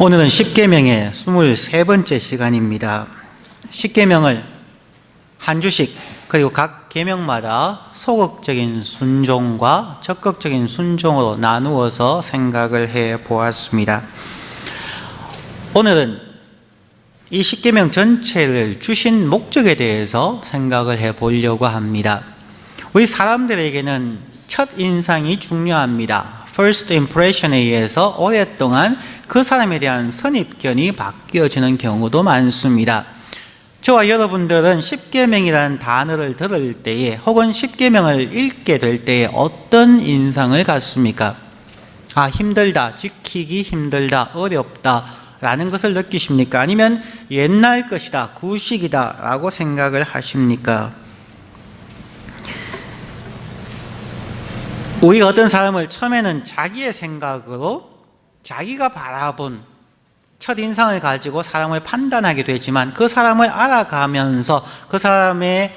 오늘은 십계명의 23번째 시간입니다. 십계명을 한 주씩 그리고 각 계명마다 소극적인 순종과 적극적인 순종으로 나누어서 생각을 해 보았습니다. 오늘은 이 십계명 전체를 주신 목적에 대해서 생각을 해 보려고 합니다. 우리 사람들에게는 첫 인상이 중요합니다. First impression에 의해서 오랫동안 그 사람에 대한 선입견이 바뀌어지는 경우도 많습니다. 저와 여러분들은 십계명이라는 단어를 들을 때에 혹은 십계명을 읽게 될 때에 어떤 인상을 갖습니까? 힘들다, 지키기 힘들다, 어렵다 라는 것을 느끼십니까? 아니면 옛날 것이다, 구식이다 라고 생각을 하십니까? 우리가 어떤 사람을 처음에는 자기의 생각으로 자기가 바라본 첫인상을 가지고 사람을 판단하게 되지만 그 사람을 알아가면서 그 사람의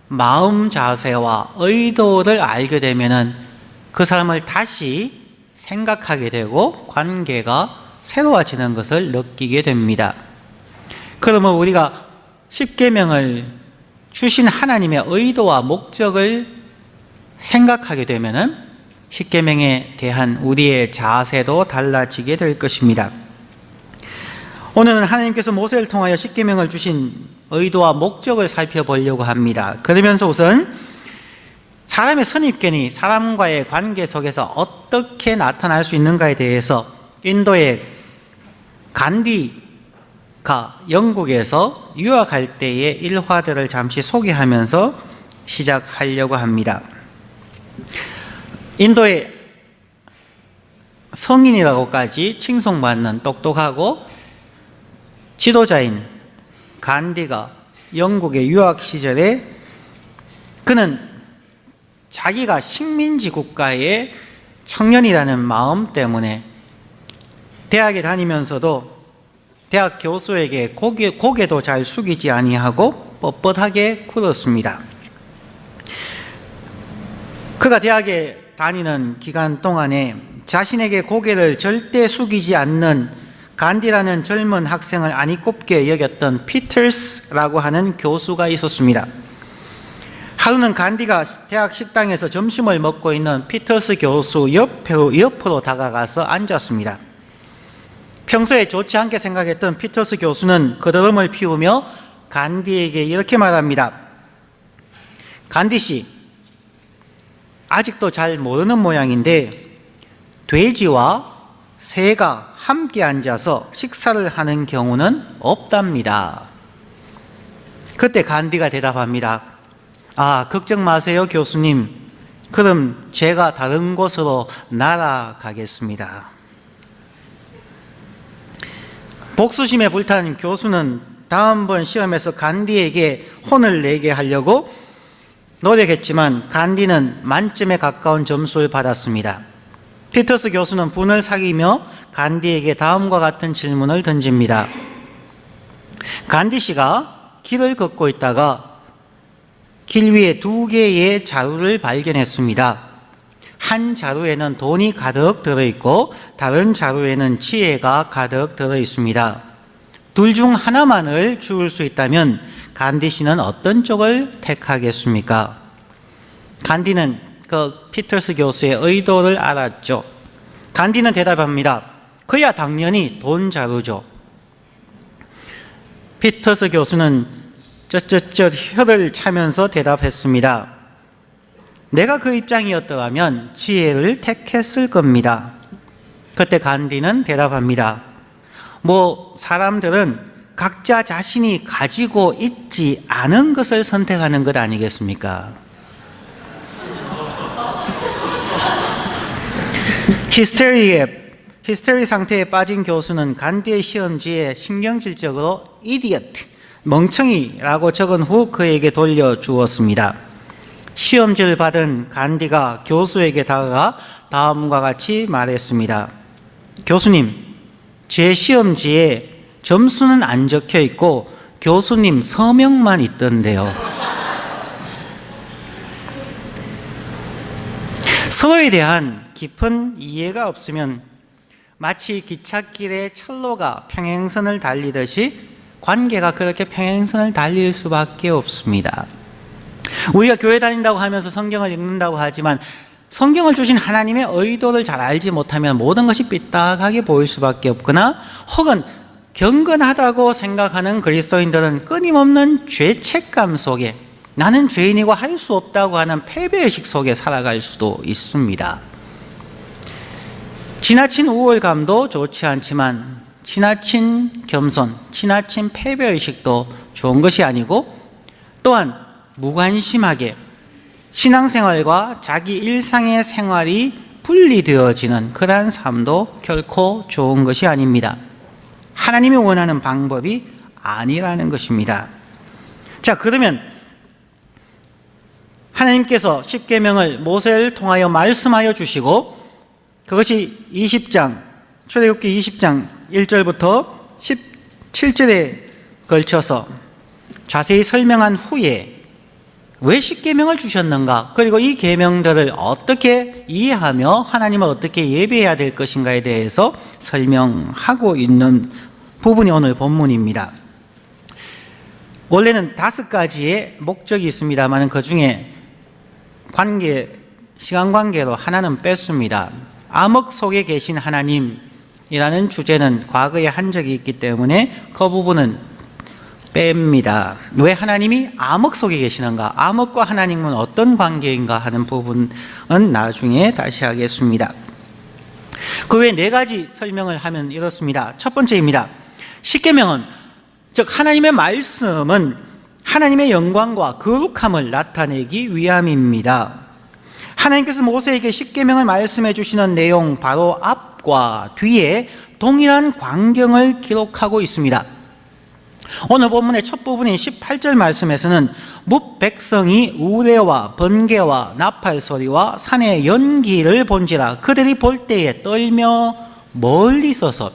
마음 자세와 의도를 알게 되면은 그 사람을 다시 생각하게 되고 관계가 새로워지는 것을 느끼게 됩니다. 그러면 우리가 십계명을 주신 하나님의 의도와 목적을 생각하게 되면은 십계명에 대한 우리의 자세도 달라지게 될 것입니다. 오늘은 하나님께서 모세를 통하여 십계명을 주신 의도와 목적을 살펴보려고 합니다. 그러면서 우선 사람의 선입견이 사람과의 관계 속에서 어떻게 나타날 수 있는가에 대해서 인도의 간디가 영국에서 유학할 때의 일화들을 잠시 소개하면서 시작하려고 합니다. 인도의 성인이라고까지 칭송받는 똑똑하고 지도자인 간디가 영국의 유학 시절에 그는 자기가 식민지 국가의 청년이라는 마음 때문에 대학에 다니면서도 대학 교수에게 고개도 잘 숙이지 아니하고 뻣뻣하게 굴었습니다. 그가 대학에 다니는 기간 동안에 자신에게 고개를 절대 숙이지 않는 간디라는 젊은 학생을 아니 꼽게 여겼던 피터스라고 하는 교수가 있었습니다. 하루는 간디가 대학 식당에서 점심을 먹고 있는 피터스 교수 옆으로 다가가서 앉았습니다. 평소에 좋지 않게 생각했던 피터스 교수는 거드름을 피우며 간디에게 이렇게 말합니다. 간디 씨, 아직도 잘 모르는 모양인데 돼지와 새가 함께 앉아서 식사를 하는 경우는 없답니다. 그때 간디가 대답합니다. 걱정 마세요 교수님. 그럼 제가 다른 곳으로 날아가겠습니다. 복수심에 불탄 교수는 다음번 시험에서 간디에게 혼을 내게 하려고 노력했지만 간디는 만점에 가까운 점수를 받았습니다. 피터스 교수는 분을 사귀며 간디에게 다음과 같은 질문을 던집니다. 간디 씨가 길을 걷고 있다가 길 위에 2개의 자루를 발견했습니다. 한 자루에는 돈이 가득 들어있고 다른 자루에는 지혜가 가득 들어있습니다. 둘 중 하나만을 주울 수 있다면 간디 씨는 어떤 쪽을 택하겠습니까? 간디는 피터스 교수의 의도를 알았죠. 간디는 대답합니다. 그야 당연히 돈 자루죠. 피터스 교수는 쩌쩌쩌 혀를 차면서 대답했습니다. 내가 그 입장이었더라면 지혜를 택했을 겁니다. 그때 간디는 대답합니다. 사람들은 각자 자신이 가지고 있지 않은 것을 선택하는 것 아니겠습니까? 히스테리 상태에 빠진 교수는 간디의 시험지에 신경질적으로 idiot, 멍청이라고 적은 후 그에게 돌려주었습니다. 시험지를 받은 간디가 교수에게 다가가 다음과 같이 말했습니다. 교수님, 제 시험지에 점수는 안 적혀 있고 교수님 서명만 있던데요. 서로에 대한 깊은 이해가 없으면 마치 기찻길에 철로가 평행선을 달리듯이 관계가 그렇게 평행선을 달릴 수밖에 없습니다. 우리가 교회 다닌다고 하면서 성경을 읽는다고 하지만 성경을 주신 하나님의 의도를 잘 알지 못하면 모든 것이 삐딱하게 보일 수밖에 없거나, 혹은 경건하다고 생각하는 그리스도인들은 끊임없는 죄책감 속에, 나는 죄인이고 할 수 없다고 하는 패배의식 속에 살아갈 수도 있습니다. 지나친 우월감도 좋지 않지만 지나친 겸손, 지나친 패배의식도 좋은 것이 아니고, 또한 무관심하게 신앙생활과 자기 일상의 생활이 분리되어지는 그러한 삶도 결코 좋은 것이 아닙니다. 하나님이 원하는 방법이 아니라는 것입니다. 자, 그러면 하나님께서 십계명을 모세를 통하여 말씀하여 주시고, 그것이 20장, 출애굽기 20장 1절부터 17절에 걸쳐서 자세히 설명한 후에 왜 십계명을 주셨는가, 그리고 이 계명들을 어떻게 이해하며 하나님을 어떻게 예배해야 될 것인가에 대해서 설명하고 있는 부분이 오늘 본문입니다. 원래는 5가지의 목적이 있습니다만 그 중에 시간관계로 하나는 뺐습니다. 암흑 속에 계신 하나님이라는 주제는 과거에 한 적이 있기 때문에 그 부분은 뺍니다. 왜 하나님이 암흑 속에 계시는가, 암흑과 하나님은 어떤 관계인가 하는 부분은 나중에 다시 하겠습니다. 그 외에 4가지 설명을 하면 이렇습니다. 첫 번째입니다. 십계명은, 즉 하나님의 말씀은 하나님의 영광과 거룩함을 나타내기 위함입니다. 하나님께서 모세에게 십계명을 말씀해 주시는 내용 바로 앞과 뒤에 동일한 광경을 기록하고 있습니다. 오늘 본문의 첫 부분인 18절 말씀에서는 뭇 백성이 우레와 번개와 나팔 소리와 산의 연기를 본지라 그들이 볼 때에 떨며 멀리 서서,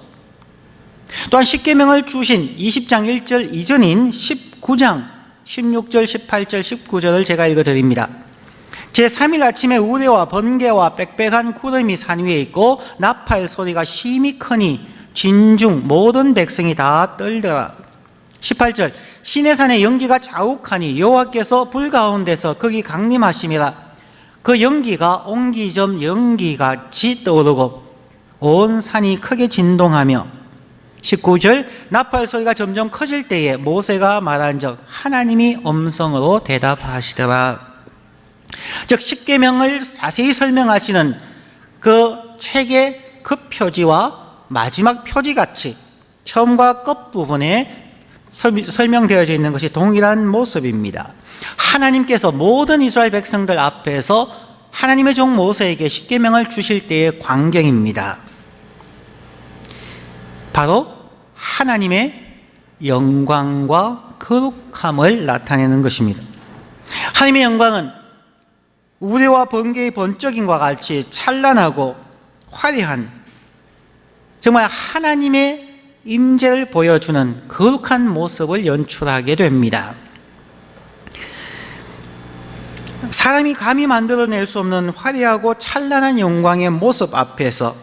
또한 십계명을 주신 20장 1절 이전인 19장 16절 18절 19절을 제가 읽어드립니다. 제3일 아침에 우레와 번개와 빽빽한 구름이 산 위에 있고 나팔 소리가 심히 크니 진중 모든 백성이 다 떨더라. 18절 시내산의 연기가 자욱하니 여호와께서 불 가운데서 거기 강림하심이라. 그 연기가 옹기점 연기같이 떠오르고 온 산이 크게 진동하며, 19절 나팔 소리가 점점 커질 때에 모세가 말한즉 하나님이 음성으로 대답하시더라. 즉 십계명을 자세히 설명하시는 그 책의 그 표지와 마지막 표지같이 처음과 끝부분에 설명되어져 있는 것이 동일한 모습입니다. 하나님께서 모든 이스라엘 백성들 앞에서 하나님의 종 모세에게 십계명을 주실 때의 광경입니다. 바로 하나님의 영광과 거룩함을 나타내는 것입니다. 하나님의 영광은 우레와 번개의 번쩍임과 같이 찬란하고 화려한, 정말 하나님의 임재를 보여주는 거룩한 모습을 연출하게 됩니다. 사람이 감히 만들어낼 수 없는 화려하고 찬란한 영광의 모습 앞에서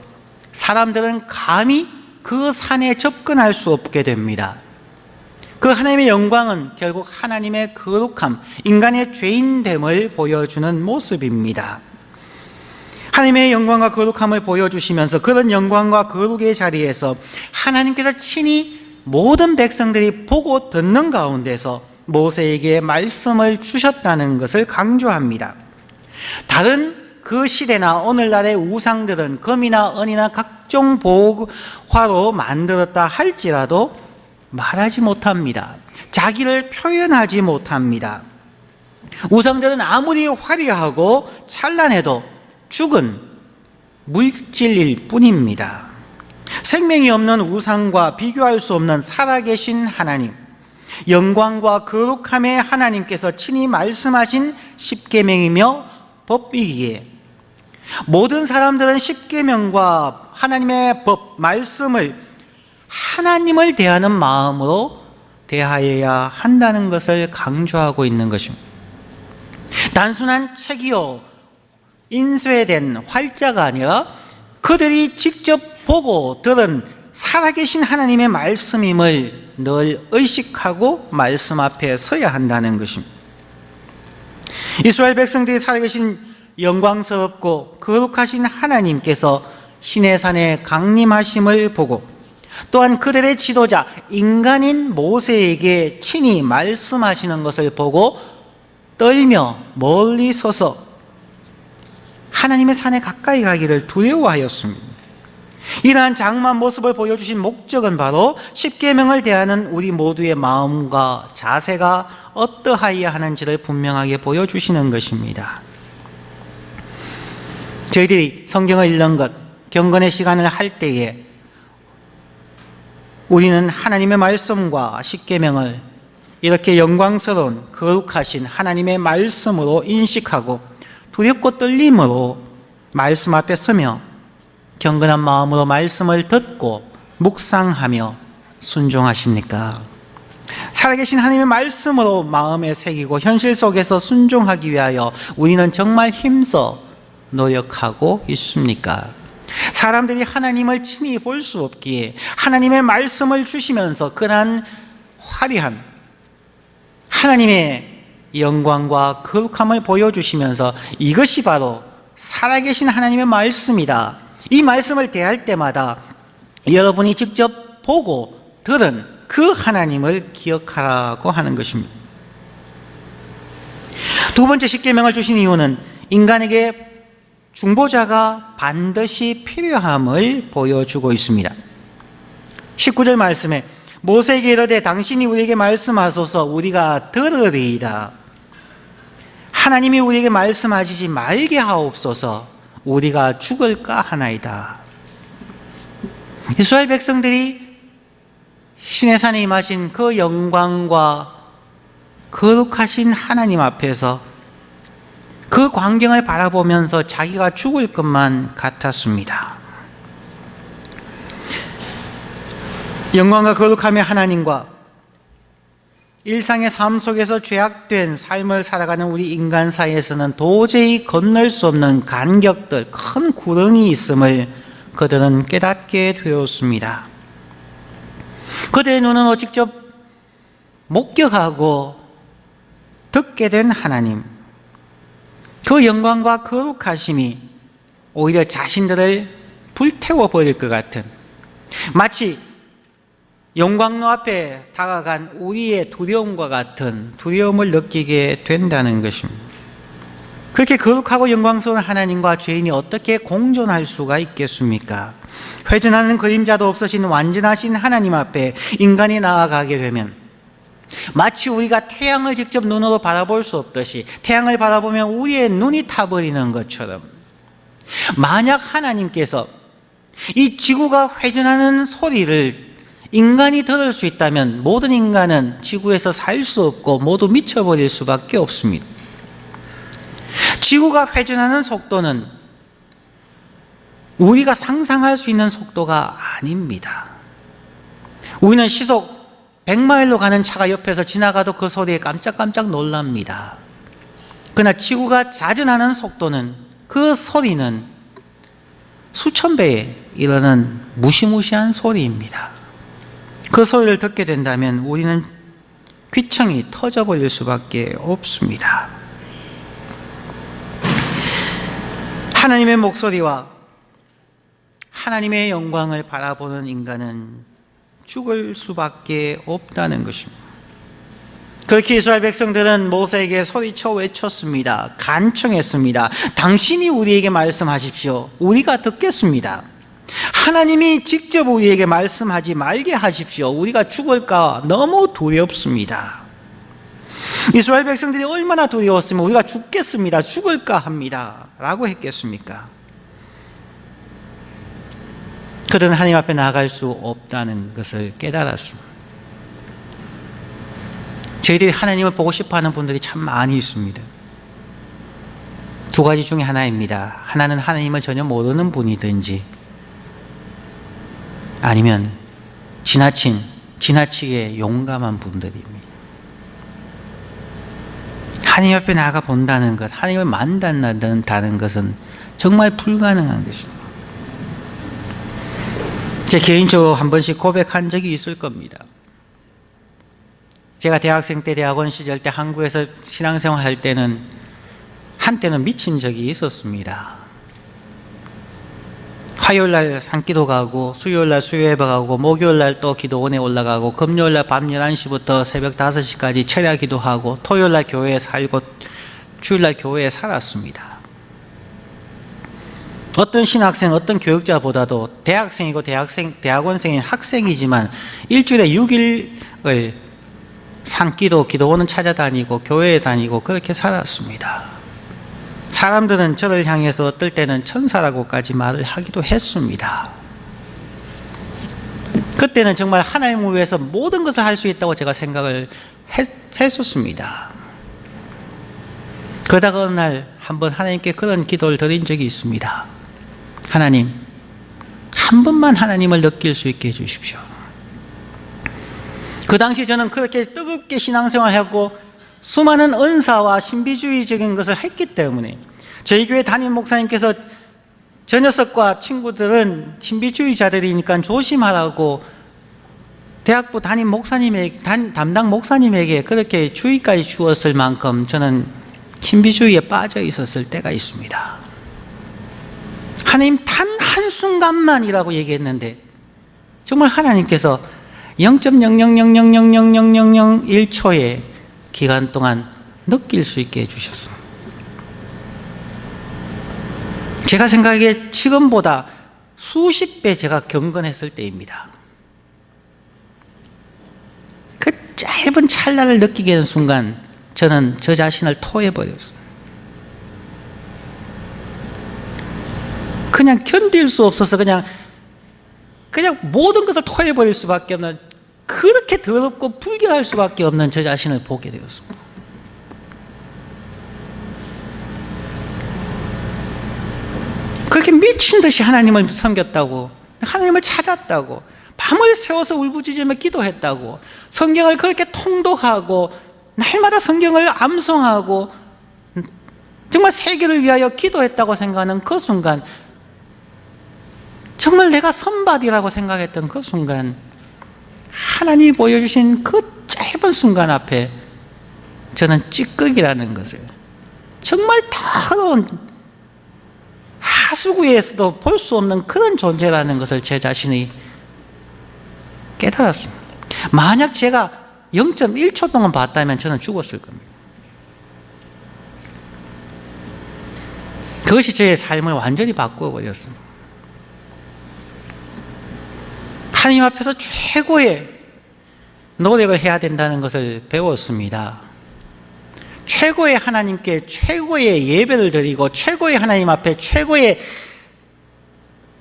사람들은 감히 그 산에 접근할 수 없게 됩니다. 그 하나님의 영광은 결국 하나님의 거룩함, 인간의 죄인됨을 보여주는 모습입니다. 하나님의 영광과 거룩함을 보여주시면서 그런 영광과 거룩의 자리에서 하나님께서 친히 모든 백성들이 보고 듣는 가운데서 모세에게 말씀을 주셨다는 것을 강조합니다. 다른 그 시대나 오늘날의 우상들은 금이나 은이나 각종 보화로 만들었다 할지라도 말하지 못합니다. 자기를 표현하지 못합니다. 우상들은 아무리 화려하고 찬란해도 죽은 물질일 뿐입니다. 생명이 없는 우상과 비교할 수 없는 살아계신 하나님, 영광과 거룩함의 하나님께서 친히 말씀하신 십계명이며 법이기에 모든 사람들은 십계명과 하나님의 법, 말씀을 하나님을 대하는 마음으로 대하여야 한다는 것을 강조하고 있는 것입니다. 단순한 책이요 인쇄된 활자가 아니라 그들이 직접 보고 들은 살아계신 하나님의 말씀임을 늘 의식하고 말씀 앞에 서야 한다는 것입니다. 이스라엘 백성들이 살아계신 영광스럽고 거룩하신 하나님께서 시내산에 강림하심을 보고 또한 그들의 지도자 인간인 모세에게 친히 말씀하시는 것을 보고 떨며 멀리 서서 하나님의 산에 가까이 가기를 두려워하였습니다. 이러한 장엄한 모습을 보여주신 목적은 바로 십계명을 대하는 우리 모두의 마음과 자세가 어떠하여야 하는지를 분명하게 보여주시는 것입니다. 저희들이 성경을 읽는 것, 경건의 시간을 할 때에 우리는 하나님의 말씀과 십계명을 이렇게 영광스러운 거룩하신 하나님의 말씀으로 인식하고 두렵고 떨림으로 말씀 앞에 서며 경건한 마음으로 말씀을 듣고 묵상하며 순종하십니까? 살아계신 하나님의 말씀으로 마음에 새기고 현실 속에서 순종하기 위하여 우리는 정말 힘써 노력하고 있습니까? 사람들이 하나님을 친히 볼 수 없기에 하나님의 말씀을 주시면서 그러한 화려한 하나님의 영광과 거룩함을 보여주시면서 이것이 바로 살아계신 하나님의 말씀이다. 이 말씀을 대할 때마다 여러분이 직접 보고 들은 그 하나님을 기억하라고 하는 것입니다. 두 번째 십계명을 주신 이유는 인간에게 중보자가 반드시 필요함을 보여주고 있습니다. 19절 말씀에 모세에게 이르되 당신이 우리에게 말씀하소서 우리가 들으리이다. 하나님이 우리에게 말씀하시지 말게 하옵소서 우리가 죽을까 하나이다. 이스라엘 백성들이 시내산에 임하신 그 영광과 거룩하신 하나님 앞에서 그 광경을 바라보면서 자기가 죽을 것만 같았습니다. 영광과 거룩함의 하나님과 일상의 삶 속에서 죄악된 삶을 살아가는 우리 인간 사이에서는 도저히 건널 수 없는 간격들, 큰 구렁이 있음을 그들은 깨닫게 되었습니다. 그들의 눈으로 직접 목격하고 듣게 된 하나님, 그 영광과 거룩하심이 오히려 자신들을 불태워 버릴 것 같은, 마치 영광로 앞에 다가간 우리의 두려움과 같은 두려움을 느끼게 된다는 것입니다. 그렇게 거룩하고 영광스러운 하나님과 죄인이 어떻게 공존할 수가 있겠습니까? 회전하는 그림자도 없으신 완전하신 하나님 앞에 인간이 나아가게 되면 마치 우리가 태양을 직접 눈으로 바라볼 수 없듯이 태양을 바라보면 우리의 눈이 타버리는 것처럼, 만약 하나님께서 이 지구가 회전하는 소리를 인간이 들을 수 있다면 모든 인간은 지구에서 살 수 없고 모두 미쳐버릴 수밖에 없습니다. 지구가 회전하는 속도는 우리가 상상할 수 있는 속도가 아닙니다. 우리는 시속 100마일로 가는 차가 옆에서 지나가도 그 소리에 깜짝깜짝 놀랍니다. 그러나 지구가 자전하는 속도는, 그 소리는 수천 배에 이르는 무시무시한 소리입니다. 그 소리를 듣게 된다면 우리는 귀청이 터져버릴 수밖에 없습니다. 하나님의 목소리와 하나님의 영광을 바라보는 인간은 죽을 수밖에 없다는 것입니다. 그렇게 이스라엘 백성들은 모세에게 소리쳐 외쳤습니다. 간청했습니다. 당신이 우리에게 말씀하십시오. 우리가 듣겠습니다. 하나님이 직접 우리에게 말씀하지 말게 하십시오. 우리가 죽을까 너무 두렵습니다. 이스라엘 백성들이 얼마나 두려웠으면 우리가 죽겠습니다, 죽을까 합니다 라고 했겠습니까? 그들은 하나님 앞에 나아갈 수 없다는 것을 깨달았습니다. 저희들이 하나님을 보고 싶어하는 분들이 참 많이 있습니다. 두 가지 중에 하나입니다. 하나는 하나님을 전혀 모르는 분이든지 아니면 지나치게 용감한 분들입니다. 하나님 앞에 나아가 본다는 것, 하나님을 만난다는 것은 정말 불가능한 것입니다. 제 개인적으로 한 번씩 고백한 적이 있을 겁니다. 제가 대학생 때, 대학원 시절 때 한국에서 신앙생활 할 때는 한때는 미친 적이 있었습니다. 화요일날 산기도 가고, 수요일날 수요예배 가고, 목요일날 또 기도원에 올라가고, 금요일날 밤 11시부터 새벽 5시까지 철야 기도하고, 토요일날 교회에 살고, 주일날 교회에 살았습니다. 어떤 신학생, 어떤 교육자보다도 대학생이고 대학원생인 학생이지만 일주일에 6일을 산기도, 기도원은 찾아다니고 교회에 다니고 그렇게 살았습니다. 사람들은 저를 향해서 어떨 때는 천사라고까지 말을 하기도 했습니다. 그때는 정말 하나님을 위해서 모든 것을 할 수 있다고 제가 생각을 했었습니다. 그러다가 어느 날 한번 하나님께 그런 기도를 드린 적이 있습니다. 하나님, 한 번만 하나님을 느낄 수 있게 해주십시오. 그 당시 저는 그렇게 뜨겁게 신앙생활하고 수많은 은사와 신비주의적인 것을 했기 때문에 저희 교회 담임 목사님께서 저 녀석과 친구들은 신비주의자들이니까 조심하라고 대학부 담임 목사님에게, 담당 목사님에게 그렇게 주의까지 주었을 만큼 저는 신비주의에 빠져 있었을 때가 있습니다. 하나님 단 한순간만이라고 얘기했는데 정말 하나님께서 0.000000001초의 기간 동안 느낄 수 있게 해주셨습니다. 제가 생각하기에 지금보다 수십 배 제가 경건했을 때입니다. 그 짧은 찰나를 느끼게 된 순간 저는 저 자신을 토해버렸습니다. 그냥 견딜 수 없어서 그냥 모든 것을 토해버릴 수밖에 없는, 그렇게 더럽고 불결할 수밖에 없는 저 자신을 보게 되었습니다. 그렇게 미친 듯이 하나님을 섬겼다고, 하나님을 찾았다고, 밤을 새워서 울부짖으며 기도했다고, 성경을 그렇게 통독하고 날마다 성경을 암송하고 정말 세계를 위하여 기도했다고 생각하는 그 순간, 정말 내가 선받이라고 생각했던 그 순간, 하나님이 보여주신 그 짧은 순간 앞에 저는 찌꺼기라는 것을, 정말 더러운 하수구에서도 볼 수 없는 그런 존재라는 것을 제 자신이 깨달았습니다. 만약 제가 0.1초 동안 봤다면 저는 죽었을 겁니다. 그것이 저의 삶을 완전히 바꾸어 버렸습니다. 하나님 앞에서 최고의 노력을 해야 된다는 것을 배웠습니다. 최고의 하나님께 최고의 예배를 드리고 최고의 하나님 앞에 최고의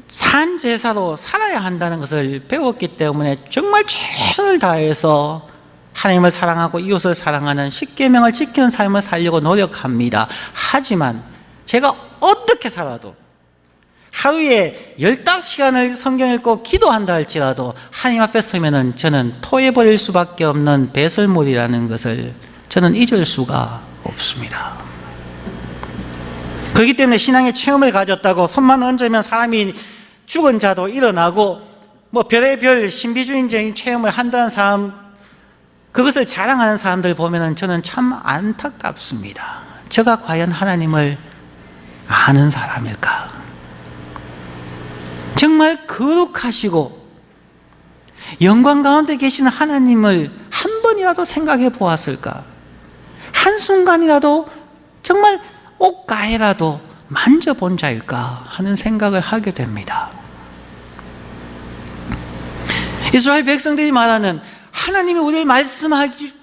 산제사로 살아야 한다는 것을 배웠기 때문에 정말 최선을 다해서 하나님을 사랑하고 이웃을 사랑하는 십계명을 지키는 삶을 살려고 노력합니다. 하지만 제가 어떻게 살아도 하루에 15시간을 성경 읽고 기도한다 할지라도 하나님 앞에 서면은 저는 토해버릴 수밖에 없는 배설물이라는 것을 저는 잊을 수가 없습니다. 그렇기 때문에 신앙의 체험을 가졌다고 손만 얹으면 사람이 죽은 자도 일어나고 뭐 별의별 신비주의적인 체험을 한다는 사람, 그것을 자랑하는 사람들 보면은 저는 참 안타깝습니다. 저가 과연 하나님을 아는 사람일까? 정말 거룩하시고 영광 가운데 계시는 하나님을 한 번이라도 생각해 보았을까? 한순간이라도 정말 옷가에라도 만져본 자일까 하는 생각을 하게 됩니다. 이스라엘 백성들이 말하는 하나님이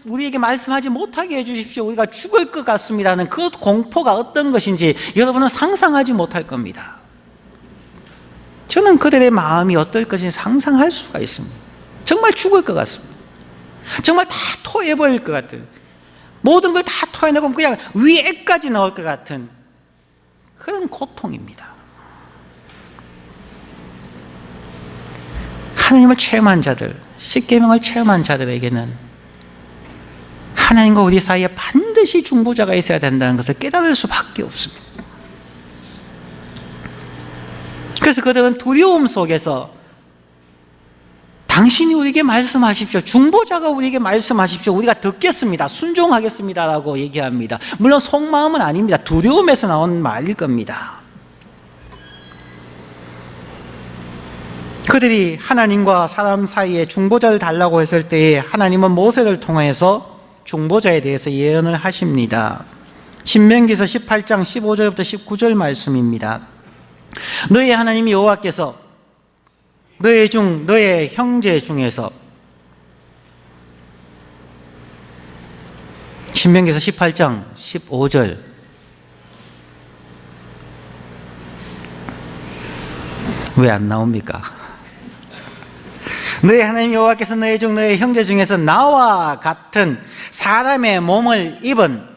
우리에게 말씀하지 못하게 해주십시오, 우리가 죽을 것 같습니다는 그 공포가 어떤 것인지 여러분은 상상하지 못할 겁니다. 저는 그들의 마음이 어떨 것인지 상상할 수가 있습니다. 정말 죽을 것 같습니다. 정말 다 토해버릴 것 같은, 모든 걸 다 토해내고 그냥 위에까지 나올 것 같은 그런 고통입니다. 하나님을 체험한 자들, 십계명을 체험한 자들에게는 하나님과 우리 사이에 반드시 중보자가 있어야 된다는 것을 깨달을 수밖에 없습니다. 그래서 그들은 두려움 속에서 당신이 우리에게 말씀하십시오. 중보자가 우리에게 말씀하십시오. 우리가 듣겠습니다. 순종하겠습니다. 라고 얘기합니다. 물론 속마음은 아닙니다. 두려움에서 나온 말일 겁니다. 그들이 하나님과 사람 사이에 중보자를 달라고 했을 때에 하나님은 모세를 통해서 중보자에 대해서 예언을 하십니다. 신명기서 18장 15절부터 19절 말씀입니다. 너희 하나님 여호와께서 너의 형제 중에서, 신명기서 18장 15절, 왜 안 나옵니까? 너희 하나님 여호와께서 너의 형제 중에서 나와 같은 사람의 몸을 입은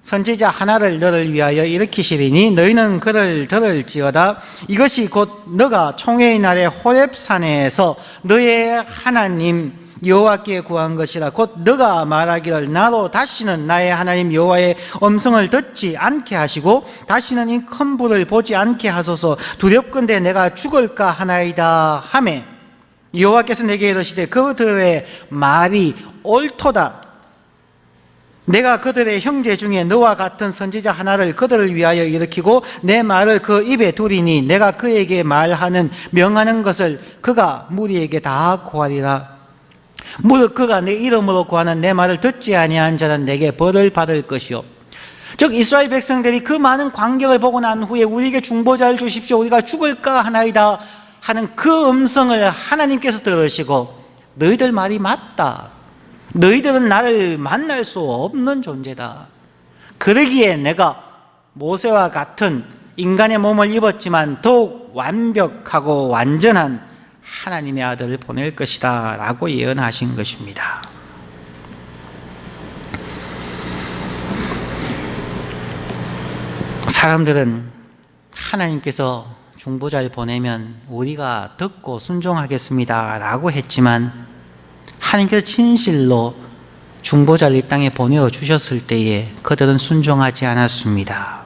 선지자 하나를 너를 위하여 일으키시리니 너희는 그를 들을지어다. 이것이 곧 너가 총회의 날에 호렙산에서 너의 하나님 여호와께 구한 것이라. 곧 너가 말하기를 나로 다시는 나의 하나님 여호와의 음성을 듣지 않게 하시고 다시는 이 큰 불을 보지 않게 하소서. 두렵건대 내가 죽을까 하나이다 하매 여호와께서 내게 이르시되 그들의 말이 옳도다. 내가 그들의 형제 중에 너와 같은 선지자 하나를 그들을 위하여 일으키고 내 말을 그 입에 두리니 내가 그에게 말하는 명하는 것을 그가 무리에게 다 고하리라. 무릇 그가 내 이름으로 구하는 내 말을 듣지 아니한 자는 내게 벌을 받을 것이요. 즉 이스라엘 백성들이 그 많은 광경을 보고 난 후에 우리에게 중보자를 주십시오, 우리가 죽을까 하나이다 하는 그 음성을 하나님께서 들으시고 너희들 말이 맞다, 너희들은 나를 만날 수 없는 존재다, 그러기에 내가 모세와 같은 인간의 몸을 입었지만 더욱 완벽하고 완전한 하나님의 아들을 보낼 것이다 라고 예언하신 것입니다. 사람들은 하나님께서 중보자를 보내면 우리가 듣고 순종하겠습니다 라고 했지만 하나님께서 진실로 중보자를 이 땅에 보내주셨을 때에 그들은 순종하지 않았습니다.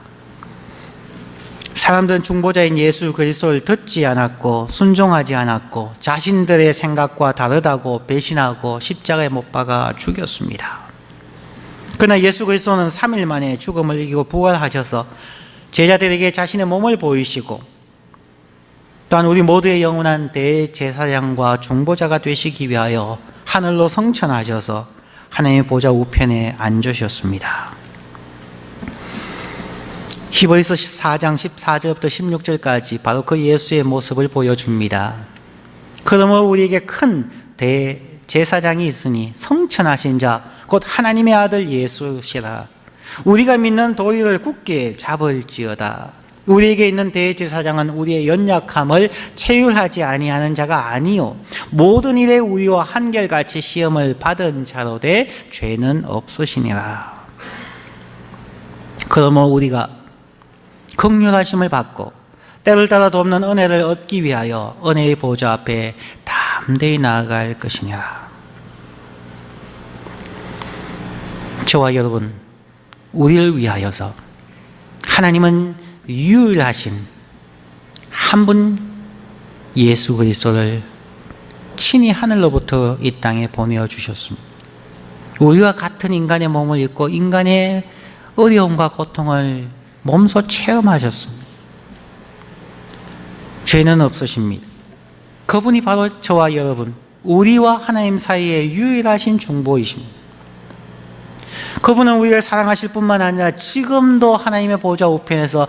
사람들은 중보자인 예수 그리스도를 듣지 않았고 순종하지 않았고 자신들의 생각과 다르다고 배신하고 십자가에 못 박아 죽였습니다. 그러나 예수 그리스도는 3일 만에 죽음을 이기고 부활하셔서 제자들에게 자신의 몸을 보이시고 또한 우리 모두의 영원한 대제사장과 중보자가 되시기 위하여 하늘로 성천하셔서 하나님의 보좌 우편에 앉으셨습니다. 히브리서 4장 14절부터 16절까지 바로 그 예수의 모습을 보여줍니다. 그러므로 우리에게 큰 대제사장이 있으니 성천하신 자 곧 하나님의 아들 예수시라. 우리가 믿는 도리를 굳게 잡을지어다. 우리에게 있는 대제사장은 우리의 연약함을 체휼하지 아니하는 자가 아니요 모든 일에 우리와 한결같이 시험을 받은 자로되 죄는 없으시니라. 그러므로 우리가 긍휼하심을 받고 때를 따라 돕는 은혜를 얻기 위하여 은혜의 보좌 앞에 담대히 나아갈 것이니라. 저와 여러분, 우리를 위하여서 하나님은 유일하신 한 분 예수 그리스도를 친히 하늘로부터 이 땅에 보내어 주셨습니다. 우리와 같은 인간의 몸을 입고 인간의 어려움과 고통을 몸소 체험하셨습니다. 죄는 없으십니다. 그분이 바로 저와 여러분, 우리와 하나님 사이의 유일하신 중보이십니다. 그분은 우리를 사랑하실 뿐만 아니라 지금도 하나님의 보좌 우편에서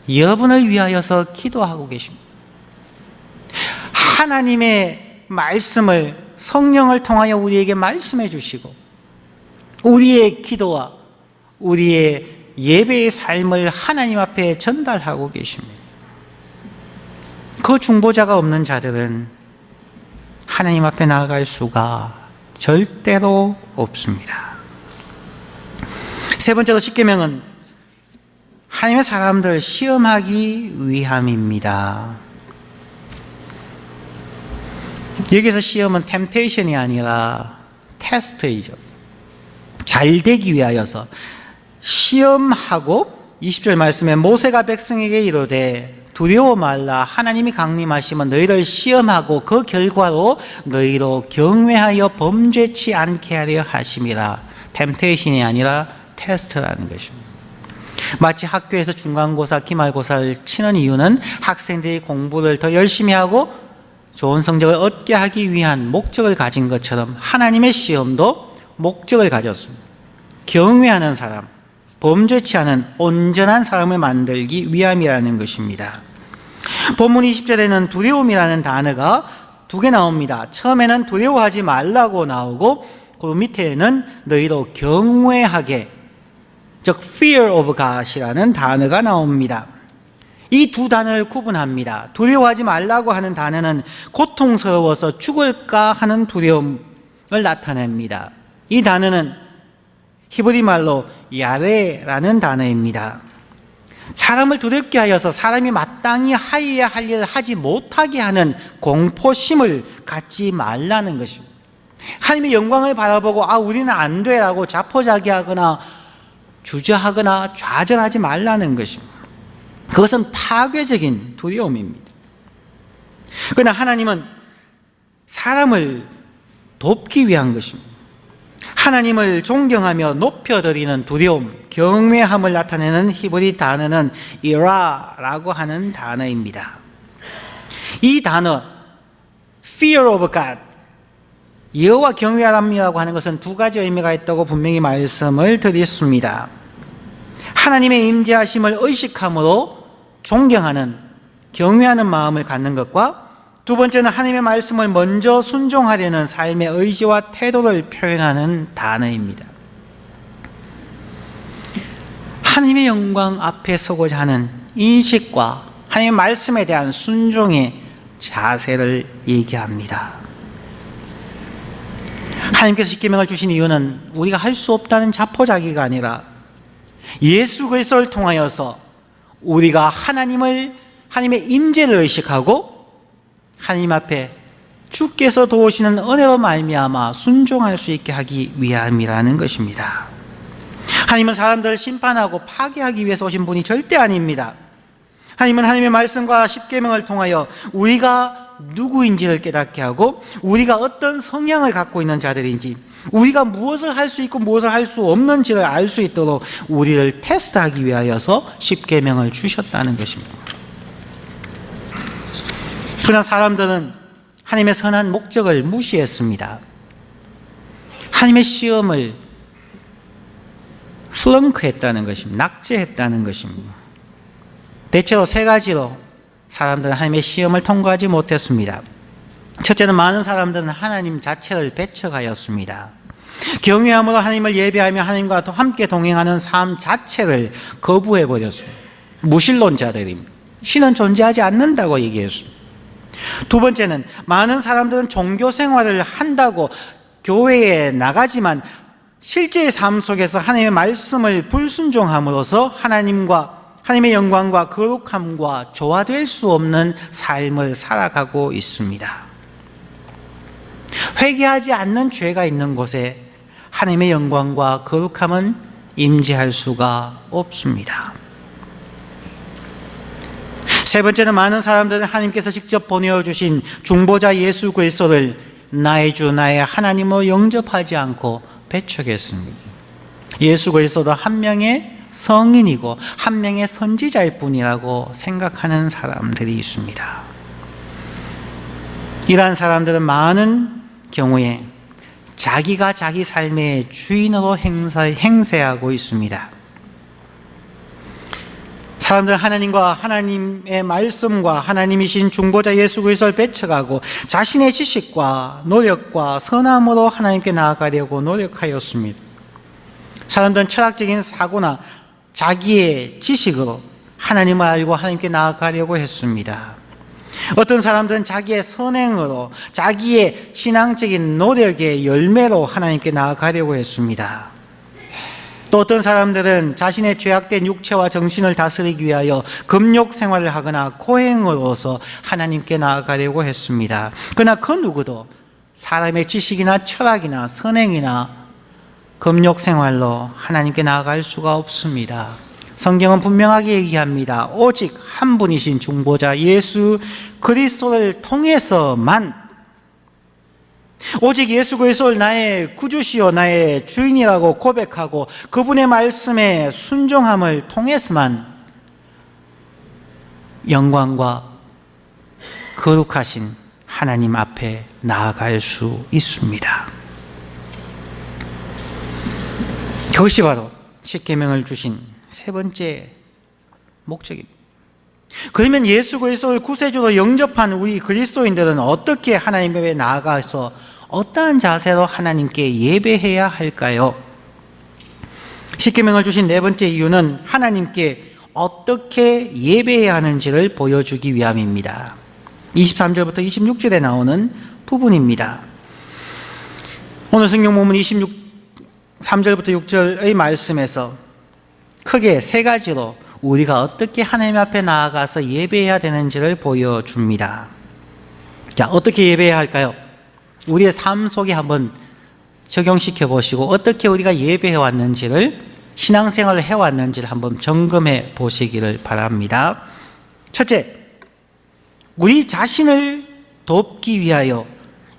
여러분을 위하여서 기도하고 계십니다. 하나님의 말씀을 성령을 통하여 우리에게 말씀해 주시고 우리의 기도와 우리의 예배의 삶을 하나님 앞에 전달하고 계십니다. 그 중보자가 없는 자들은 하나님 앞에 나아갈 수가 절대로 없습니다. 세 번째로 십계명은 하나님의 사람들을 시험하기 위함입니다. 여기서 시험은 템테이션이 아니라 테스트이죠. 잘 되기 위하여서 시험하고 20절 말씀에 모세가 백성에게 이르되 두려워 말라 하나님이 강림하시면 너희를 시험하고 그 결과로 너희로 경외하여 범죄치 않게 하려 하심이라. 템테이션이 아니라 테스트라는 것입니다. 마치 학교에서 중간고사, 기말고사를 치는 이유는 학생들이 공부를 더 열심히 하고 좋은 성적을 얻게 하기 위한 목적을 가진 것처럼 하나님의 시험도 목적을 가졌습니다. 경외하는 사람, 범죄치 않은 온전한 사람을 만들기 위함이라는 것입니다. 본문 20절에는 두려움이라는 단어가 두 개 나옵니다. 처음에는 두려워하지 말라고 나오고 그 밑에는 너희로 경외하게, 즉 fear of God이라는 단어가 나옵니다. 이 두 단어를 구분합니다. 두려워하지 말라고 하는 단어는 고통스러워서 죽을까 하는 두려움을 나타냅니다. 이 단어는 히브리 말로 야레라는 단어입니다. 사람을 두렵게 하여서 사람이 마땅히 하여야 할 일을 하지 못하게 하는 공포심을 갖지 말라는 것입니다. 하나님의 영광을 바라보고 우리는 안 돼라고 자포자기하거나 주저하거나 좌절하지 말라는 것입니다. 그것은 파괴적인 두려움입니다. 그러나 하나님은 사람을 돕기 위한 것입니다. 하나님을 존경하며 높여드리는 두려움, 경외함을 나타내는 히브리 단어는 이라라고 하는 단어입니다. 이 단어 fear of God, 여호와 경외함이라고 하는 것은 두 가지 의미가 있다고 분명히 말씀을 드렸습니다. 하나님의 임재하심을 의식함으로 존경하는, 경외하는 마음을 갖는 것과 두 번째는 하나님의 말씀을 먼저 순종하려는 삶의 의지와 태도를 표현하는 단어입니다. 하나님의 영광 앞에 서고자 하는 인식과 하나님의 말씀에 대한 순종의 자세를 얘기합니다. 하나님께서 십계명을 주신 이유는 우리가 할 수 없다는 자포자기가 아니라 예수 그리스도를 통하여서 우리가 하나님의 임재를 의식하고 하나님 앞에 주께서 도우시는 은혜로 말미암아 순종할 수 있게 하기 위함이라는 것입니다. 하나님은 사람들을 심판하고 파괴하기 위해서 오신 분이 절대 아닙니다. 하나님은 하나님의 말씀과 십계명을 통하여 우리가 누구인지를 깨닫게 하고 우리가 어떤 성향을 갖고 있는 자들인지, 우리가 무엇을 할 수 있고 무엇을 할 수 없는지를 알 수 있도록 우리를 테스트하기 위하여서 십계명을 주셨다는 것입니다. 그러나 사람들은 하나님의 선한 목적을 무시했습니다. 하나님의 시험을 플렁크했다는 것입니다. 낙제했다는 것입니다. 대체로 세 가지로 사람들은 하나님의 시험을 통과하지 못했습니다. 첫째는 많은 사람들은 하나님 자체를 배척하였습니다. 경외함으로 하나님을 예배하며 하나님과 함께 동행하는 삶 자체를 거부해버렸습니다. 무신론자들입니다. 신은 존재하지 않는다고 얘기했습니다. 두 번째는 많은 사람들은 종교 생활을 한다고 교회에 나가지만 실제의 삶 속에서 하나님의 말씀을 불순종함으로써 하나님의 영광과 거룩함과 조화될 수 없는 삶을 살아가고 있습니다. 회개하지 않는 죄가 있는 곳에 하나님의 영광과 거룩함은 임재할 수가 없습니다. 세 번째는 많은 사람들은 하나님께서 직접 보내주신 중보자 예수 그리스도를 나의 주 나의 하나님으로 영접하지 않고 배척했습니다. 예수 그리스도도 한 명의 성인이고 한 명의 선지자일 뿐이라고 생각하는 사람들이 있습니다. 이러한 사람들은 많은 경우에 자기가 자기 삶의 주인으로 행세하고 있습니다. 사람들은 하나님과 하나님의 말씀과 하나님이신 중보자 예수 그리스도를 배척하고 자신의 지식과 노력과 선함으로 하나님께 나아가려고 노력하였습니다. 사람들은 철학적인 사고나 자기의 지식으로 하나님을 알고 하나님께 나아가려고 했습니다. 어떤 사람들은 자기의 선행으로 자기의 신앙적인 노력의 열매로 하나님께 나아가려고 했습니다. 또 어떤 사람들은 자신의 죄악된 육체와 정신을 다스리기 위하여 금욕 생활을 하거나 고행으로서 하나님께 나아가려고 했습니다. 그러나 그 누구도 사람의 지식이나 철학이나 선행이나 금욕 생활로 하나님께 나아갈 수가 없습니다. 성경은 분명하게 얘기합니다. 오직 한 분이신 중보자 예수 그리스도를 통해서만, 오직 예수 그리스도를 나의 구주시요 나의 주인이라고 고백하고 그분의 말씀에 순종함을 통해서만 영광과 거룩하신 하나님 앞에 나아갈 수 있습니다. 그것이 바로 십계명을 주신 세 번째 목적입니다. 그러면 예수 그리스도를 구세주로 영접한 우리 그리스도인들은 어떻게 하나님 앞에 나아가서 어떠한 자세로 하나님께 예배해야 할까요? 십계명을 주신 네 번째 이유는 하나님께 어떻게 예배해야 하는지를 보여주기 위함입니다. 23절부터 26절에 나오는 부분입니다. 오늘 성경 본문 3절부터 6절의 말씀에서 크게 세 가지로 우리가 어떻게 하나님 앞에 나아가서 예배해야 되는지를 보여줍니다. 자, 어떻게 예배해야 할까요? 우리의 삶 속에 한번 적용시켜 보시고 어떻게 우리가 예배해 왔는지를, 신앙생활을 해왔는지를 한번 점검해 보시기를 바랍니다. 첫째, 우리 자신을 돕기 위하여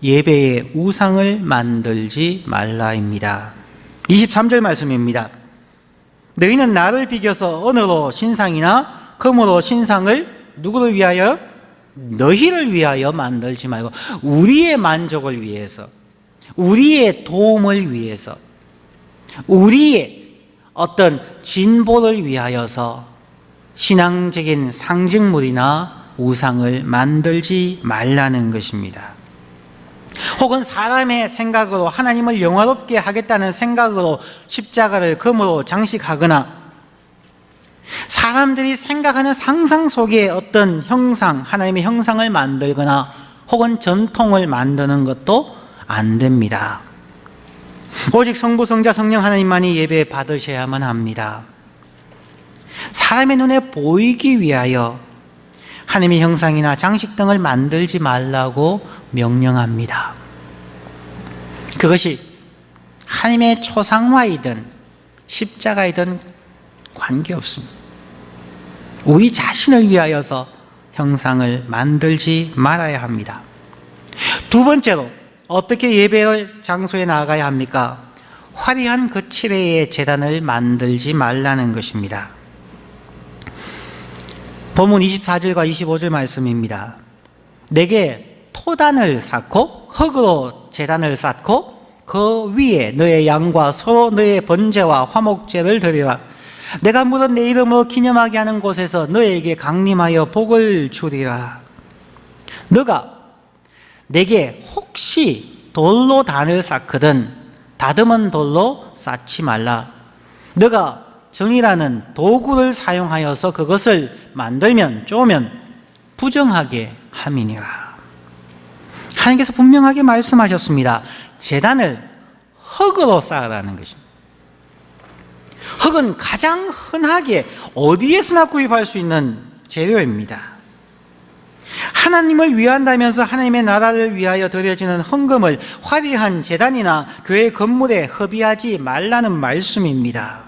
예배의 우상을 만들지 말라입니다. 23절 말씀입니다. 너희는 나를 비겨서 은으로 신상이나 금으로 신상을 누구를 위하여? 너희를 위하여 만들지 말고 우리의 만족을 위해서, 우리의 도움을 위해서, 우리의 어떤 진보를 위하여서 신앙적인 상징물이나 우상을 만들지 말라는 것입니다. 혹은 사람의 생각으로 하나님을 영화롭게 하겠다는 생각으로 십자가를 금으로 장식하거나 사람들이 생각하는 상상 속에 어떤 형상, 하나님의 형상을 만들거나 혹은 전통을 만드는 것도 안 됩니다. 오직 성부, 성자, 성령 하나님만이 예배 받으셔야만 합니다. 사람의 눈에 보이기 위하여 하나님의 형상이나 장식 등을 만들지 말라고 명령합니다. 그것이 하나님의 초상화이든 십자가이든 관계없습니다. 우리 자신을 위하여서 형상을 만들지 말아야 합니다. 두 번째로 어떻게 예배의 장소에 나아가야 합니까? 화려한 거칠의 제단을 만들지 말라는 것입니다. 본문 24절과 25절 말씀입니다. 내게 토단을 쌓고 흙으로 제단을 쌓고 그 위에 너의 양과 서로 너의 번제와 화목제를 드리라. 내가 물은 내 이름으로 기념하게 하는 곳에서 너에게 강림하여 복을 주리라. 너가 내게 혹시 돌로 단을 쌓거든 다듬은 돌로 쌓지 말라. 너가 정이라는 도구를 사용하여서 그것을 만들면 쪼면 부정하게 함이니라. 하나님께서 분명하게 말씀하셨습니다. 제단을 흙으로 쌓으라는 것입니다. 흙은 가장 흔하게 어디에서나 구입할 수 있는 재료입니다. 하나님을 위한다면서 하나님의 나라를 위하여 드려지는 헌금을 화려한 제단이나 교회 건물에 허비하지 말라는 말씀입니다.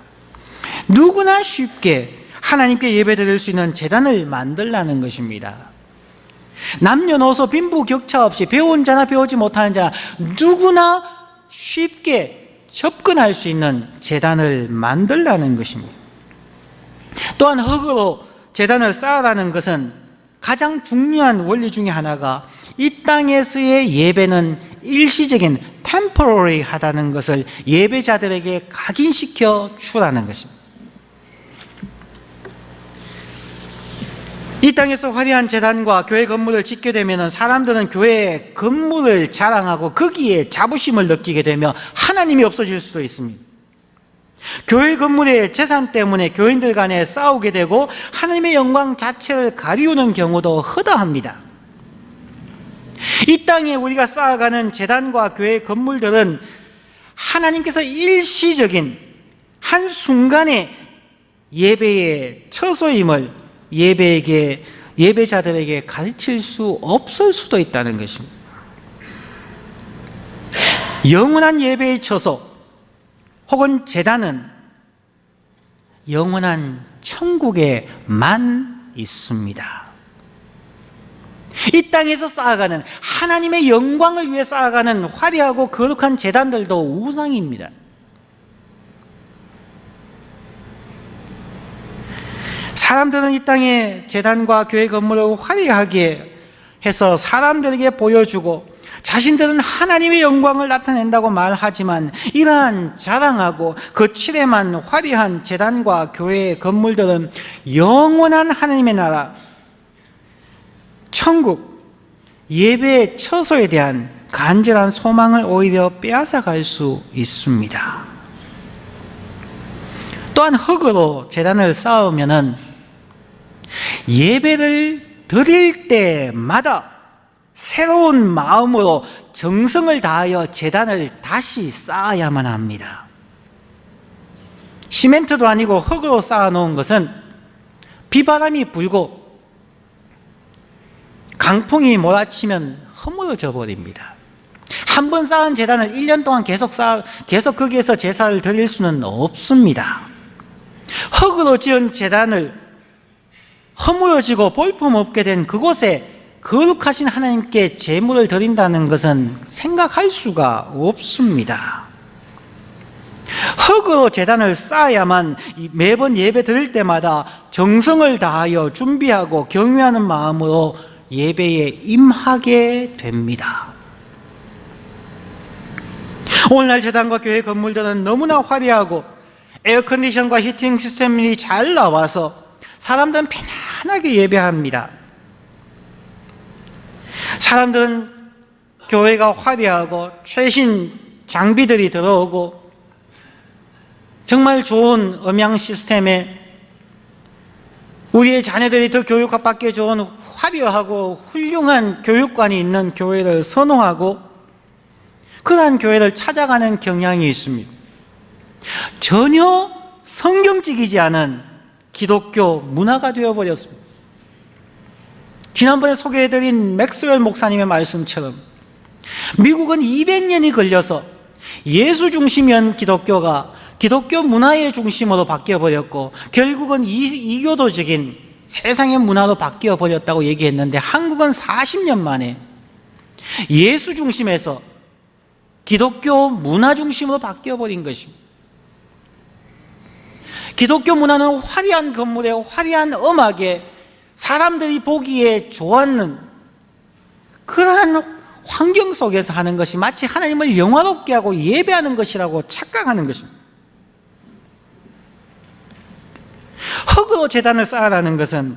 누구나 쉽게 하나님께 예배드릴 수 있는 제단을 만들라는 것입니다. 남녀노소 빈부격차 없이 배운 자나 배우지 못하는 자 누구나 쉽게 접근할 수 있는 제단을 만들라는 것입니다. 또한 흙으로 제단을 쌓으라는 것은 가장 중요한 원리 중에 하나가 이 땅에서의 예배는 일시적인 temporary 하다는 것을 예배자들에게 각인시켜 주라는 것입니다. 이 땅에서 화려한 제단과 교회 건물을 짓게 되면 사람들은 교회 건물을 자랑하고 거기에 자부심을 느끼게 되며 하나님이 없어질 수도 있습니다. 교회 건물의 재산 때문에 교인들 간에 싸우게 되고 하나님의 영광 자체를 가리우는 경우도 허다합니다. 이 땅에 우리가 쌓아가는 제단과 교회 건물들은 하나님께서 일시적인 한순간의 예배의 처소임을 예배자들에게 가르칠 수 없을 수도 있다는 것입니다. 영원한 예배의 처소 혹은 제단은 영원한 천국에만 있습니다. 이 땅에서 쌓아가는 하나님의 영광을 위해 쌓아가는 화려하고 거룩한 제단들도 우상입니다. 사람들은 이 땅의 제단과 교회 건물을 화려하게 해서 사람들에게 보여주고 자신들은 하나님의 영광을 나타낸다고 말하지만 이러한 자랑하고 거칠에만 화려한 제단과 교회 건물들은 영원한 하나님의 나라, 천국, 예배의 처소에 대한 간절한 소망을 오히려 빼앗아갈 수 있습니다. 또한 흙으로 제단을 쌓으면은 예배를 드릴 때마다 새로운 마음으로 정성을 다하여 제단을 다시 쌓아야만 합니다. 시멘트도 아니고 흙으로 쌓아놓은 것은 비바람이 불고 강풍이 몰아치면 허물어져 버립니다. 한 번 쌓은 제단을 1년 동안 계속 거기에서 제사를 드릴 수는 없습니다. 흙으로 지은 제단을 허물어지고 볼품없게 된 그곳에 거룩하신 하나님께 제물을 드린다는 것은 생각할 수가 없습니다. 흙으로 제단을 쌓아야만 매번 예배 드릴 때마다 정성을 다하여 준비하고 경외하는 마음으로 예배에 임하게 됩니다. 오늘날 제단과 교회 건물들은 너무나 화려하고 에어컨디션과 히팅 시스템이 잘 나와서 사람들은 편안하게 예배합니다. 사람들은 교회가 화려하고 최신 장비들이 들어오고 정말 좋은 음향 시스템에 우리의 자녀들이 더 교육받기 좋은 화려하고 훌륭한 교육관이 있는 교회를 선호하고 그러한 교회를 찾아가는 경향이 있습니다. 전혀 성경적이지 않은 기독교 문화가 되어버렸습니다. 지난번에 소개해드린 맥스웰 목사님의 말씀처럼 미국은 200년이 걸려서 예수 중심이었던 기독교가 기독교 문화의 중심으로 바뀌어버렸고 결국은 이교도적인 세상의 문화로 바뀌어버렸다고 얘기했는데 한국은 40년 만에 예수 중심에서 기독교 문화 중심으로 바뀌어버린 것입니다. 기독교 문화는 화려한 건물에 화려한 음악에 사람들이 보기에 좋아하는 그러한 환경 속에서 하는 것이 마치 하나님을 영화롭게 하고 예배하는 것이라고 착각하는 것입니다. 흙으로 제단을 쌓아라는 것은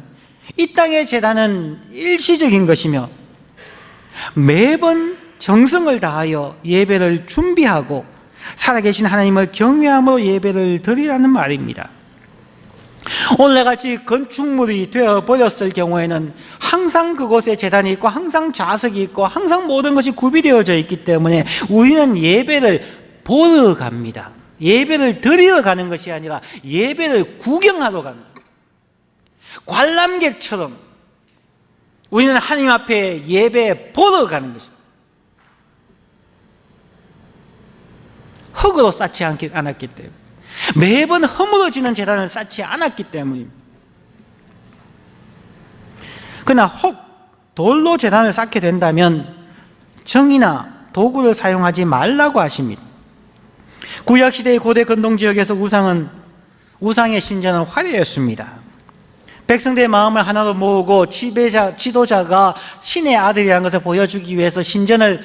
이 땅의 제단은 일시적인 것이며 매번 정성을 다하여 예배를 준비하고 살아계신 하나님을 경외함으로 예배를 드리라는 말입니다. 오늘같이 건축물이 되어버렸을 경우에는 항상 그곳에 제단이 있고 항상 좌석이 있고 항상 모든 것이 구비되어져 있기 때문에 우리는 예배를 보러 갑니다. 예배를 드리러 가는 것이 아니라 예배를 구경하러 갑니다. 관람객처럼 우리는 하나님 앞에 예배 보러 가는 것입니다. 흙으로 쌓지 않았기 때문에 매번 허물어지는 제단을 쌓지 않았기 때문입니다. 그러나 돌로 제단을 쌓게 된다면 정이나 도구를 사용하지 말라고 하십니다. 구약시대의 고대 근동지역에서 우상의 신전은 화려했습니다. 백성들의 마음을 하나로 모으고 지도자가 신의 아들이라는 것을 보여주기 위해서 신전을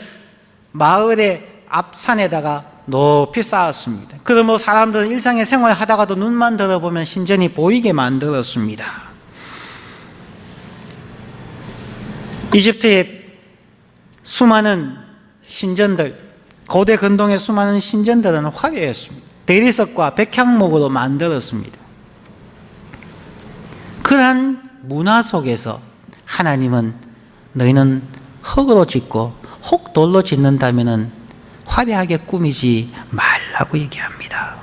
마을의 앞산에다가 높이 쌓았습니다. 그러므로 사람들은 일상의 생활을 하다가도 눈만 들어보면 신전이 보이게 만들었습니다. 이집트의 수많은 신전들, 고대 근동의 수많은 신전들은 화려했습니다. 대리석과 백향목으로 만들었습니다. 그러한 문화 속에서 하나님은 너희는 흙으로 짓고 혹돌로 짓는다면은 화려하게 꾸미지 말라고 얘기합니다.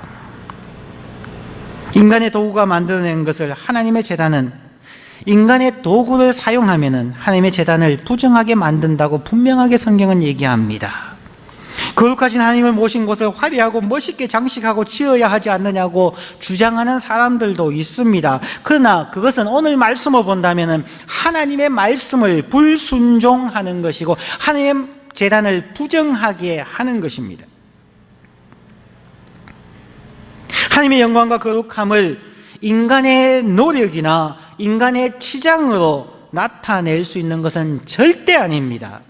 인간의 도구가 만들어낸 것을 하나님의 제단은 인간의 도구를 사용하면은 하나님의 제단을 부정하게 만든다고 분명하게 성경은 얘기합니다. 거룩하신 하나님을 모신 곳을 화려하고 멋있게 장식하고 지어야 하지 않느냐고 주장하는 사람들도 있습니다. 그러나 그것은 오늘 말씀을 본다면 하나님의 말씀을 불순종하는 것이고 하나님의 제단을 부정하게 하는 것입니다. 하나님의 영광과 거룩함을 인간의 노력이나 인간의 치장으로 나타낼 수 있는 것은 절대 아닙니다.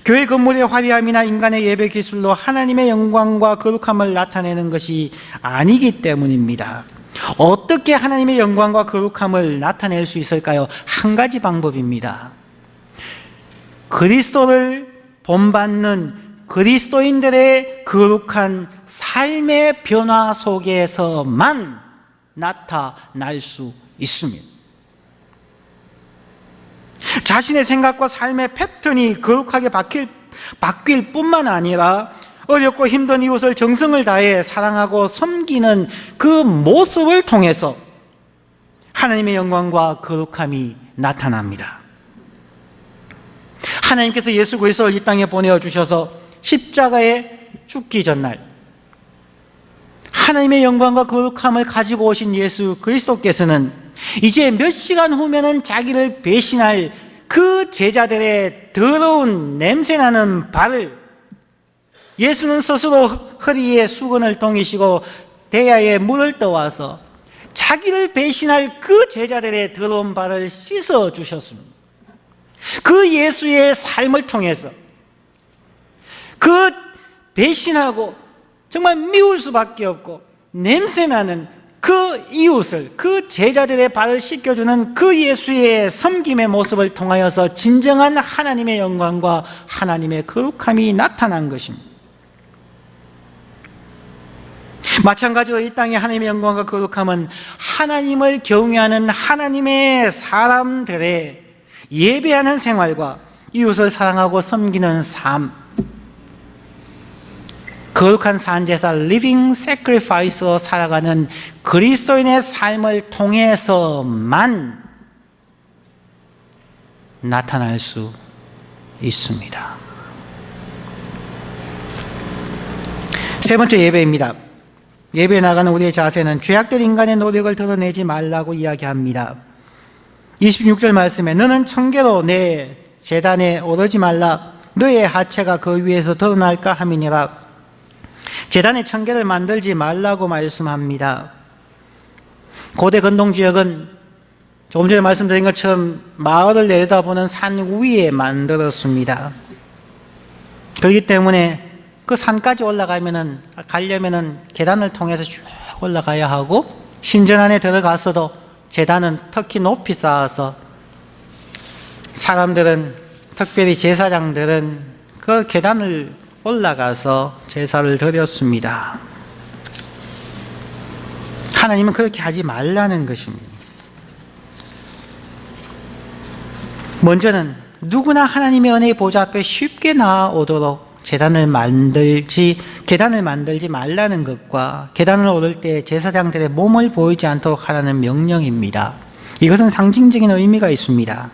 교회 건물의 화려함이나 인간의 예배 기술로 하나님의 영광과 거룩함을 나타내는 것이 아니기 때문입니다. 어떻게 하나님의 영광과 거룩함을 나타낼 수 있을까요? 한 가지 방법입니다. 그리스도를 본받는 그리스도인들의 거룩한 삶의 변화 속에서만 나타날 수 있습니다. 자신의 생각과 삶의 패턴이 거룩하게 바뀔 뿐만 아니라 어렵고 힘든 이웃을 정성을 다해 사랑하고 섬기는 그 모습을 통해서 하나님의 영광과 거룩함이 나타납니다. 하나님께서 예수 그리스도를 이 땅에 보내주셔서 십자가에 죽기 전날 하나님의 영광과 거룩함을 가지고 오신 예수 그리스도께서는 이제 몇 시간 후면은 자기를 배신할 그 제자들의 더러운 냄새나는 발을 예수는 스스로 허리에 수건을 동이시고 대야에 물을 떠와서 자기를 배신할 그 제자들의 더러운 발을 씻어 주셨습니다. 그 예수의 삶을 통해서 그 배신하고 정말 미울 수밖에 없고 냄새나는 그 이웃을, 그 제자들의 발을 씻겨주는 그 예수의 섬김의 모습을 통하여서 진정한 하나님의 영광과 하나님의 거룩함이 나타난 것입니다. 마찬가지로 이 땅의 하나님의 영광과 거룩함은 하나님을 경외하는 하나님의 사람들의 예배하는 생활과 이웃을 사랑하고 섬기는 삶, 거룩한 산제사 living sacrifice로 살아가는 그리스도인의 삶을 통해서만 나타날 수 있습니다. 세 번째 예배입니다. 예배에 나가는 우리의 자세는 죄악된 인간의 노력을 드러내지 말라고 이야기합니다. 26절 말씀에 너는 청계로 내 제단에 오르지 말라 너의 하체가 그 위에서 드러날까 함이니라. 제단에 청계를 만들지 말라고 말씀합니다. 고대 근동지역은 조금 전에 말씀드린 것처럼 마을을 내려다보는 산 위에 만들었습니다. 그렇기 때문에 그 산까지 가려면은 계단을 통해서 쭉 올라가야 하고 신전 안에 들어가서도 제단은 특히 높이 쌓아서 사람들은, 특별히 제사장들은 그 계단을 올라가서 제사를 드렸습니다. 하나님은 그렇게 하지 말라는 것입니다. 먼저는 누구나 하나님의 은혜의 보좌 앞에 쉽게 나아오도록 계단을 만들지 말라는 것과 계단을 오를 때 제사장들의 몸을 보이지 않도록 하라는 명령입니다. 이것은 상징적인 의미가 있습니다.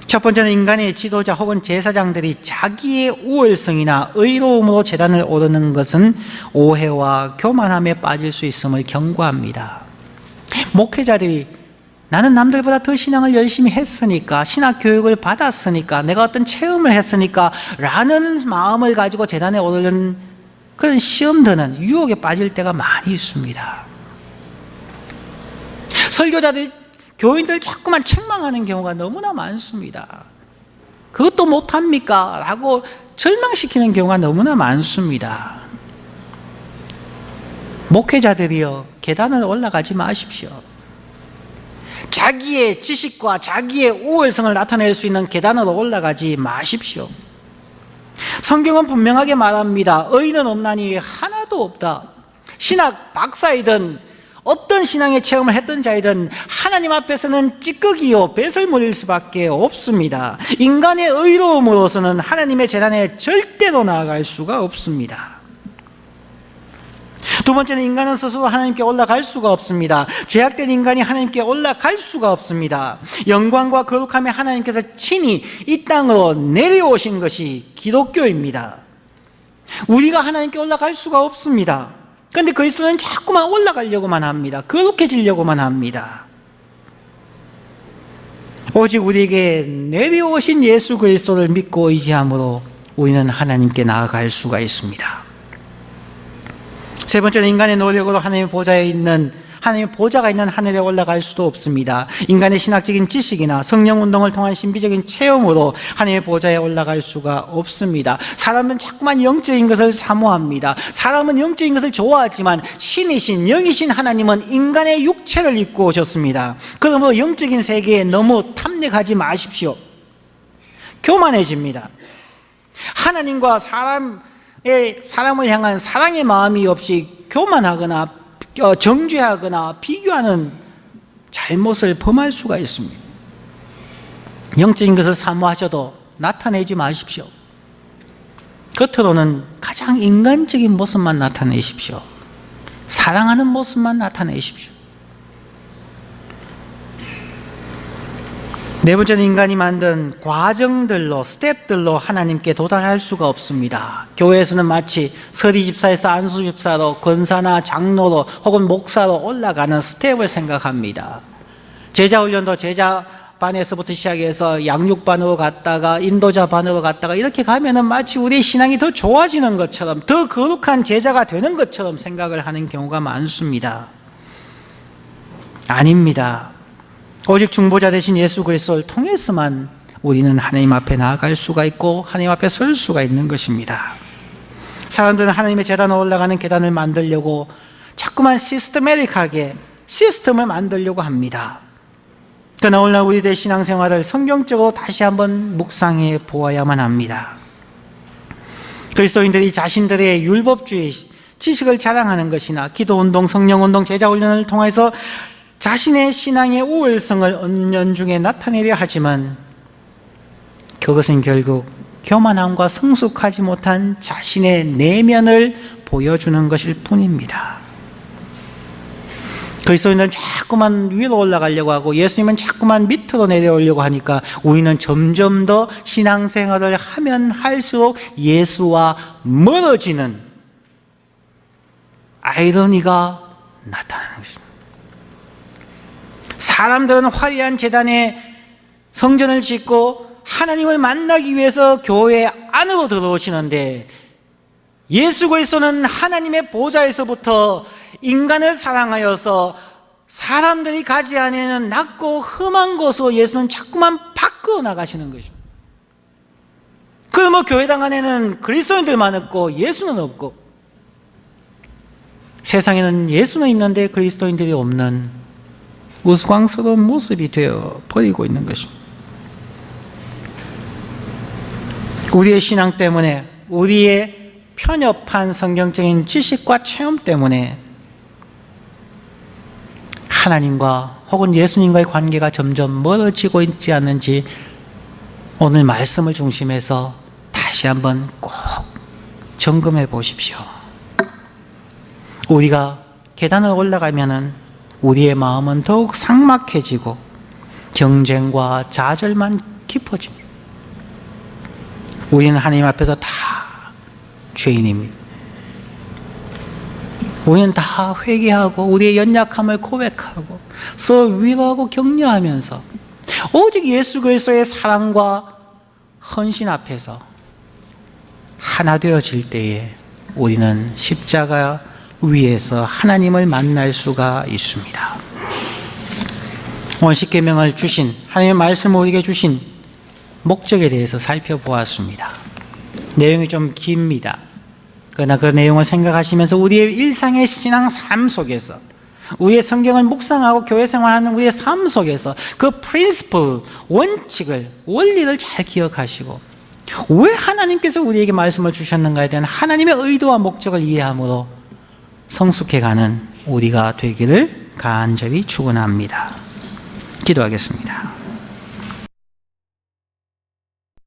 첫 번째는 인간의 지도자 혹은 제사장들이 자기의 우월성이나 의로움으로 제단을 오르는 것은 오해와 교만함에 빠질 수 있음을 경고합니다. 목회자들이 나는 남들보다 더 신앙을 열심히 했으니까, 신학 교육을 받았으니까, 내가 어떤 체험을 했으니까 라는 마음을 가지고 제단에 오르는 그런 시험드는 유혹에 빠질 때가 많이 있습니다. 설교자들이 교인들 자꾸만 책망하는 경우가 너무나 많습니다. 그것도 못합니까? 라고 절망시키는 경우가 너무나 많습니다. 목회자들이요, 계단을 올라가지 마십시오. 자기의 지식과 자기의 우월성을 나타낼 수 있는 계단으로 올라가지 마십시오. 성경은 분명하게 말합니다. 의인은 없나니 하나도 없다. 신학 박사이든 어떤 신앙의 체험을 했던 자이든 하나님 앞에서는 찌꺼기요 배설물일 수밖에 없습니다. 인간의 의로움으로서는 하나님의 제단에 절대로 나아갈 수가 없습니다. 두 번째는 인간은 스스로 하나님께 올라갈 수가 없습니다. 죄악된 인간이 하나님께 올라갈 수가 없습니다. 영광과 거룩함의 하나님께서 친히 이 땅으로 내려오신 것이 기독교입니다. 우리가 하나님께 올라갈 수가 없습니다. 그런데 그리스도는 자꾸만 올라가려고만 합니다. 거룩해지려고만 합니다. 오직 우리에게 내려오신 예수 그리스도를 믿고 의지함으로 우리는 하나님께 나아갈 수가 있습니다. 세 번째는 인간의 노력으로 하나님의 보좌가 있는 하늘에 올라갈 수도 없습니다. 인간의 신학적인 지식이나 성령 운동을 통한 신비적인 체험으로 하나님의 보좌에 올라갈 수가 없습니다. 사람은 자꾸만 영적인 것을 사모합니다. 사람은 영적인 것을 좋아하지만 신이신 영이신 하나님은 인간의 육체를 입고 오셨습니다. 그러므로 영적인 세계에 너무 탐닉하지 마십시오. 교만해집니다. 하나님과 사람을 향한 사랑의 마음이 없이 교만하거나 정죄하거나 비교하는 잘못을 범할 수가 있습니다. 영적인 것을 사모하셔도 나타내지 마십시오. 겉으로는 가장 인간적인 모습만 나타내십시오. 사랑하는 모습만 나타내십시오. 네 번째는 인간이 만든 과정들로, 스텝들로 하나님께 도달할 수가 없습니다. 교회에서는 마치 서리 집사에서 안수 집사로, 권사나 장로로 혹은 목사로 올라가는 스텝을 생각합니다. 제자 훈련도 제자반에서부터 시작해서 양육반으로 갔다가 인도자반으로 갔다가 이렇게 가면은 마치 우리의 신앙이 더 좋아지는 것처럼, 더 거룩한 제자가 되는 것처럼 생각을 하는 경우가 많습니다. 아닙니다. 오직 중보자 되신 예수 그리스도를 통해서만 우리는 하나님 앞에 나아갈 수가 있고 하나님 앞에 설 수가 있는 것입니다. 사람들은 하나님의 제단에 올라가는 계단을 만들려고 자꾸만 시스테매틱하게 시스템을 만들려고 합니다. 그러나 오늘날 우리들의 신앙생활을 성경적으로 다시 한번 묵상해 보아야만 합니다. 그리스도인들이 자신들의 율법주의 지식을 자랑하는 것이나 기도운동, 성령운동, 제자훈련을 통해서 자신의 신앙의 우월성을 은연중에 나타내려 하지만 그것은 결국 교만함과 성숙하지 못한 자신의 내면을 보여주는 것일 뿐입니다. 그리스도인은 자꾸만 위로 올라가려고 하고 예수님은 자꾸만 밑으로 내려오려고 하니까 우리는 점점 더 신앙생활을 하면 할수록 예수와 멀어지는 아이러니가 나타나는 것입니다. 사람들은 화려한 제단에 성전을 짓고 하나님을 만나기 위해서 교회 안으로 들어오시는데 예수 그리스도는 하나님의 보좌에서부터 인간을 사랑하여서 사람들이 가지 않는 낮고 험한 곳으로 예수는 자꾸만 밖으로 나가시는 것입니다. 그러면 교회당 안에는 그리스도인들만 없고 예수는 없고 세상에는 예수는 있는데 그리스도인들이 없는 우스꽝스러운 모습이 되어 버리고 있는 것입니다. 우리의 신앙 때문에, 우리의 편협한 성경적인 지식과 체험 때문에 하나님과 혹은 예수님과의 관계가 점점 멀어지고 있지 않는지 오늘 말씀을 중심해서 다시 한번 꼭 점검해 보십시오. 우리가 계단을 올라가면은 우리의 마음은 더욱 삭막해지고 경쟁과 좌절만 깊어집니다. 우리는 하나님 앞에서 다 죄인입니다. 우리는 다 회개하고 우리의 연약함을 고백하고 서로 위로하고 격려하면서 오직 예수 그리스도의 사랑과 헌신 앞에서 하나 되어질 때에 우리는 십자가 위에서 하나님을 만날 수가 있습니다. 오늘 십계명을 주신 하나님의 말씀을 우리에게 주신 목적에 대해서 살펴보았습니다. 내용이 좀 깁니다. 그러나 그 내용을 생각하시면서 우리의 일상의 신앙 삶 속에서 우리의 성경을 묵상하고 교회 생활하는 우리의 삶 속에서 그 프린시플, 원칙을, 원리를 잘 기억하시고 왜 하나님께서 우리에게 말씀을 주셨는가에 대한 하나님의 의도와 목적을 이해함으로 성숙해가는 우리가 되기를 간절히 축원합니다. 기도하겠습니다.